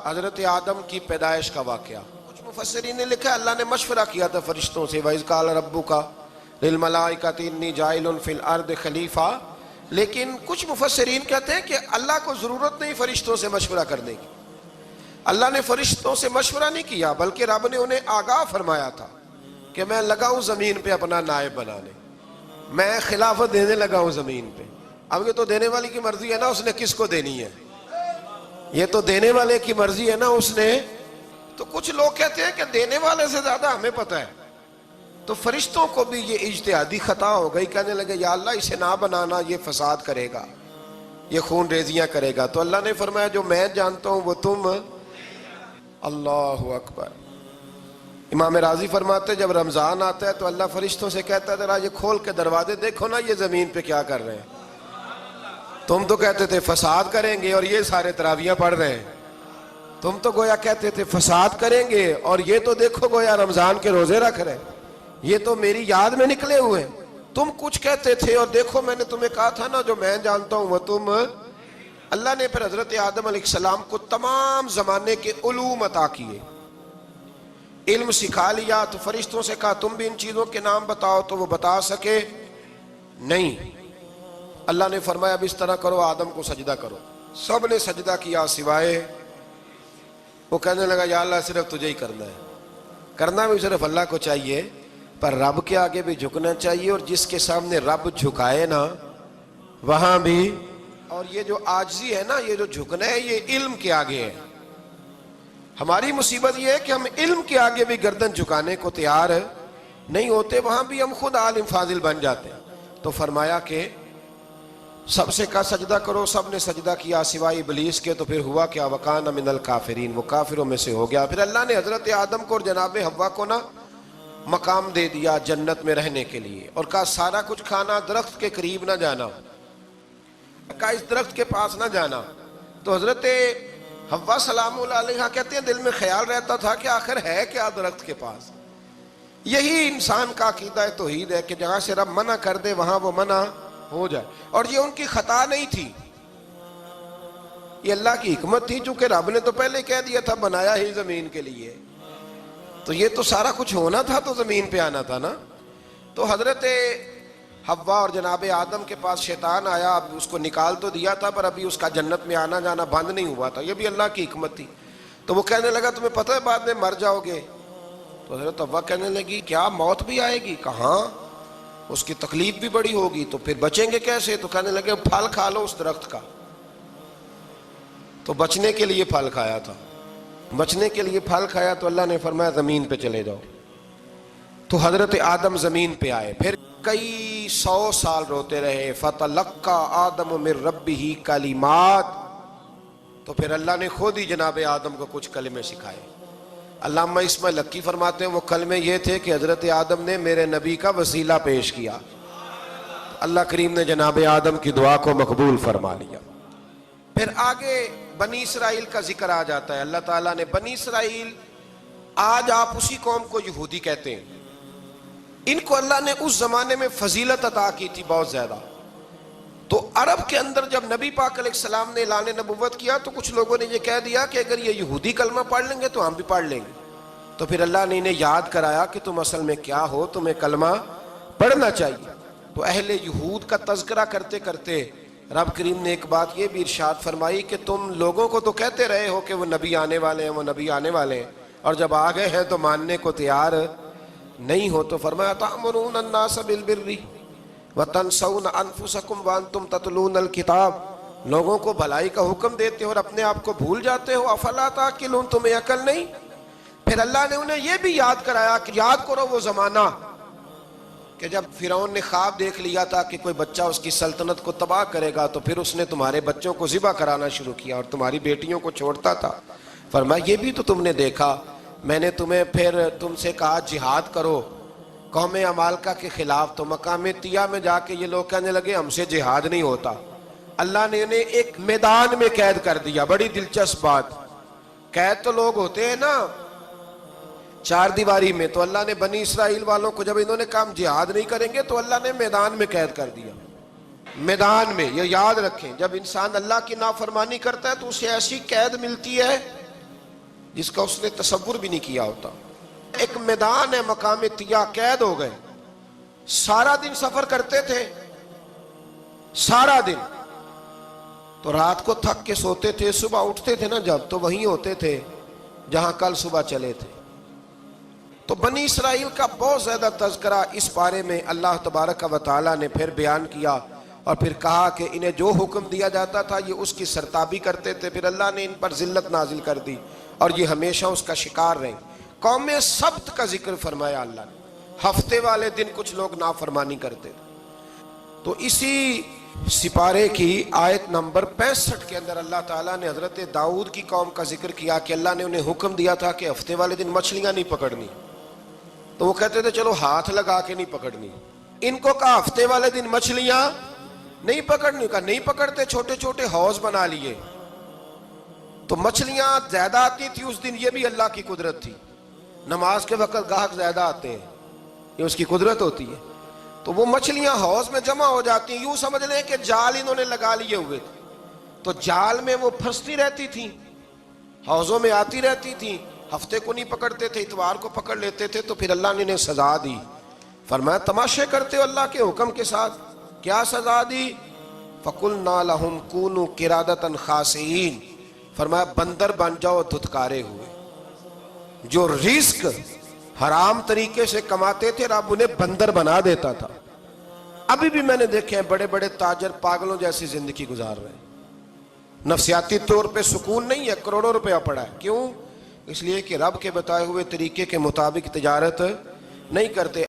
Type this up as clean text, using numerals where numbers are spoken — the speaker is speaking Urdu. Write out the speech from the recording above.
حضرت آدم کی پیدائش کا واقعہ کچھ مفسرین نے لکھا ہے اللہ نے مشورہ کیا تھا فرشتوں سے وَإِذْ قَالَ رَبُّكَ لِلْمَلَائِكَةِ إِنِّي جَاعِلٌ فِي الْأَرْضِ خَلِيفَةً، لیکن کچھ مفسرین کہتے ہیں کہ اللہ کو ضرورت نہیں فرشتوں سے مشورہ کرنے کی، اللہ نے فرشتوں سے مشورہ نہیں کیا بلکہ رب نے انہیں آگاہ فرمایا تھا کہ میں لگا ہوں زمین پہ اپنا نائب بنانے، میں خلافت دینے لگا ہوں زمین پہ۔ اب یہ تو دینے والی کی مرضی ہے نا اس نے کس کو دینی ہے، یہ تو دینے والے کی مرضی ہے نا اس نے۔ تو کچھ لوگ کہتے ہیں کہ دینے والے سے زیادہ ہمیں پتہ ہے، تو فرشتوں کو بھی یہ اجتہادی خطا ہو گئی، کہنے لگے یا اللہ اسے نہ بنانا، یہ فساد کرے گا، یہ خون ریزیاں کرے گا۔ تو اللہ نے فرمایا جو میں جانتا ہوں وہ تم، اللہ اکبر۔ امام راضی فرماتے ہیں جب رمضان آتا ہے تو اللہ فرشتوں سے کہتا ہے ذرا یہ کھول کے دروازے دیکھو نا یہ زمین پہ کیا کر رہے ہیں، تم تو کہتے تھے فساد کریں گے اور یہ سارے تراویحیں پڑھ رہے ہیں، تم تو گویا کہتے تھے فساد کریں گے اور یہ تو دیکھو گویا رمضان کے روزے رکھ رہے ہیں، یہ تو میری یاد میں نکلے ہوئے ہیں، تم کچھ کہتے تھے اور دیکھو میں نے تمہیں کہا تھا نا جو میں جانتا ہوں وہ تم۔ اللہ نے پھر حضرت آدم علیہ السلام کو تمام زمانے کے علوم عطا کیے، علم سکھا لیا۔ تو فرشتوں سے کہا تم بھی ان چیزوں کے نام بتاؤ، تو وہ بتا سکے نہیں۔ اللہ نے فرمایا اب اس طرح کرو آدم کو سجدہ کرو، سب نے سجدہ کیا سوائے، وہ کہنے لگا یا اللہ صرف تجھے ہی کرنا ہے، کرنا بھی صرف اللہ کو چاہیے پر رب کے آگے بھی جھکنا چاہیے، اور جس کے سامنے رب جھکائے نا وہاں بھی۔ اور یہ جو عاجزی ہے نا، یہ جو جھکنا ہے یہ علم کے آگے ہے۔ ہماری مصیبت یہ ہے کہ ہم علم کے آگے بھی گردن جھکانے کو تیار نہیں ہوتے، وہاں بھی ہم خود عالم فاضل بن جاتے ہیں۔ تو فرمایا کہ سب سے کہا سجدہ کرو، سب نے سجدہ کیا سوائے ابلیس کے۔ تو پھر ہوا کیا وَكَانَ مِنَ الْكَافِرِينَ، وہ کافروں میں سے ہو گیا۔ پھر اللہ نے حضرت آدم کو اور جناب حوا کو نا مقام دے دیا جنت میں رہنے کے لیے، اور کہا سارا کچھ کھانا، درخت کے قریب نہ جانا، کہا اس درخت کے پاس نہ جانا۔ تو حضرت حوا سلام اللہ علیہ کہتے ہیں دل میں خیال رہتا تھا کہ آخر ہے کیا درخت کے پاس۔ یہی انسان کا عقیدہ توحید ہے کہ جہاں سے رب منع کر دے وہاں وہ منع ہو جائے، اور یہ ان کی خطا نہیں تھی، یہ اللہ کی حکمت تھی، چونکہ رب نے تو پہلے کہہ دیا تھا بنایا ہی زمین کے لیے، تو یہ تو سارا کچھ ہونا تھا تو زمین پہ آنا تھا نا۔ تو حضرت حوا اور جناب آدم کے پاس شیطان آیا، اب اس کو نکال تو دیا تھا پر ابھی اس کا جنت میں آنا جانا بند نہیں ہوا تھا، یہ بھی اللہ کی حکمت تھی۔ تو وہ کہنے لگا تمہیں پتہ ہے بعد میں مر جاؤ گے؟ تو حضرت حوا کہنے لگی کیا موت بھی آئے گی؟ کہاں، اس کی تکلیف بھی بڑی ہوگی، تو پھر بچیں گے کیسے؟ تو کہنے لگے پھل کھا لو اس درخت کا۔ تو بچنے کے لیے پھل کھایا تھا، بچنے کے لیے پھل کھایا تو اللہ نے فرمایا زمین پہ چلے جاؤ۔ تو حضرت آدم زمین پہ آئے، پھر کئی 100 سال روتے رہے۔ فَتَلَقَّى آدَمُ مِن رَبِّهِ کَلِمَاتٍ، تو پھر اللہ نے خود ہی جناب آدم کو کچھ کلمے سکھائے۔ علامہ اسماعیل لکی فرماتے ہیں وہ کلمے یہ تھے کہ حضرت آدم نے میرے نبی کا وسیلہ پیش کیا، اللہ کریم نے جناب آدم کی دعا کو مقبول فرما لیا۔ پھر آگے بنی اسرائیل کا ذکر آ جاتا ہے۔ اللہ تعالیٰ نے بنی اسرائیل، آج آپ اسی قوم کو یہودی کہتے ہیں، ان کو اللہ نے اس زمانے میں فضیلت عطا کی تھی بہت زیادہ۔ تو عرب کے اندر جب نبی پاک علیہ السلام نے اعلان نبوت کیا تو کچھ لوگوں نے یہ کہہ دیا کہ اگر یہ یہودی کلمہ پڑھ لیں گے تو ہم بھی پڑھ لیں گے۔ تو پھر اللہ نے انہیں یاد کرایا کہ تم اصل میں کیا ہو، تمہیں کلمہ پڑھنا چاہیے۔ تو اہل یہود کا تذکرہ کرتے کرتے رب کریم نے ایک بات یہ بھی ارشاد فرمائی کہ تم لوگوں کو تو کہتے رہے ہو کہ وہ نبی آنے والے ہیں، وہ نبی آنے والے ہیں، اور جب آ گئے ہیں تو ماننے کو تیار نہیں ہو۔ تو فرمایا تأمرون الناس بالبر وتنسون انفسکم وانتم تتلون الکتاب، لوگوں کو بھلائی کا حکم دیتے ہو اور اپنے آپ کو بھول جاتے ہو، افلا تعقلون، تمہیں عقل نہیں؟ پھر اللہ نے انہیں یہ بھی یاد کرایا کہ یاد کرو وہ زمانہ کہ جب فرعون نے خواب دیکھ لیا تھا کہ کوئی بچہ اس کی سلطنت کو تباہ کرے گا، تو پھر اس نے تمہارے بچوں کو ذبح کرانا شروع کیا اور تمہاری بیٹیوں کو چھوڑتا تھا۔ فرمایا یہ بھی تو تم نے دیکھا، میں نے تمہیں پھر تم سے کہا جہاد کرو قوم عمالقہ کے خلاف، تو مقام طیہ میں جا کے یہ لوگ کہنے لگے ہم سے جہاد نہیں ہوتا۔ اللہ نے انہیں ایک میدان میں قید کر دیا۔ بڑی دلچسپ بات، قید تو لوگ ہوتے ہیں نا چار دیواری میں، تو اللہ نے بنی اسرائیل والوں کو جب انہوں نے کہا ہم جہاد نہیں کریں گے تو اللہ نے میدان میں قید کر دیا۔ میدان میں، یہ یاد رکھیں، جب انسان اللہ کی نافرمانی کرتا ہے تو اسے ایسی قید ملتی ہے جس کا اس نے تصور بھی نہیں کیا ہوتا. ایک میدان ہے مقام طیا، قید ہو گئے، سارا دن سفر کرتے تھے، سارا دن، تو رات کو تھک کے سوتے تھے، صبح اٹھتے تھے نا جب، تو وہیں ہوتے تھے جہاں کل صبح چلے تھے. تو بنی اسرائیل کا بہت زیادہ تذکرہ اس بارے میں اللہ تبارک و تعالیٰ نے پھر بیان کیا، اور پھر کہا کہ انہیں جو حکم دیا جاتا تھا یہ اس کی سرتابی کرتے تھے. پھر اللہ نے ان پر ذلت نازل کر دی اور یہ ہمیشہ اس کا شکار رہے. قوم سبت کا ذکر فرمایا اللہ نے، ہفتے والے دن کچھ لوگ نافرمانی کرتے تھے. تو اسی سپارے کی آیت نمبر 65 کے اندر اللہ تعالیٰ نے حضرت داؤد کی قوم کا ذکر کیا کہ اللہ نے انہیں حکم دیا تھا کہ ہفتے والے دن مچھلیاں نہیں پکڑنی. تو وہ کہتے تھے چلو ہاتھ لگا کے نہیں پکڑنی. ان کو کہا ہفتے والے دن مچھلیاں نہیں پکڑنی، کہا نہیں پکڑتے، چھوٹے چھوٹے حوض بنا لیے. تو مچھلیاں زیادہ آتی تھی اس دن، یہ بھی اللہ کی قدرت تھی. نماز کے وقت گاہک زیادہ آتے ہیں، یہ اس کی قدرت ہوتی ہے. تو وہ مچھلیاں حوض میں جمع ہو جاتی ہیں، یوں سمجھ لیں کہ جال انہوں نے لگا لیے ہوئے تھے. تو جال میں وہ پھنستی رہتی تھیں، حوضوں میں آتی رہتی تھیں. ہفتے کو نہیں پکڑتے تھے، اتوار کو پکڑ لیتے تھے. تو پھر اللہ نے انہیں سزا دی. فرمایا تماشے کرتے ہو اللہ کے حکم کے ساتھ؟ کیا سزا دی؟ فَقُلْنَا لَهُمْ كُونُوا قِرَادَةً خَاسِئِينَ، فرمایا بندر بن جاؤ دھتکارے ہوئے. جو رزق حرام طریقے سے کماتے تھے رب انہیں بندر بنا دیتا تھا. ابھی بھی میں نے دیکھے ہیں بڑے بڑے تاجر پاگلوں جیسی زندگی گزار رہے ہیں. نفسیاتی طور پہ سکون نہیں ہے، کروڑوں روپیہ پڑا ہے. کیوں؟ اس لیے کہ رب کے بتائے ہوئے طریقے کے مطابق تجارت نہیں کرتے.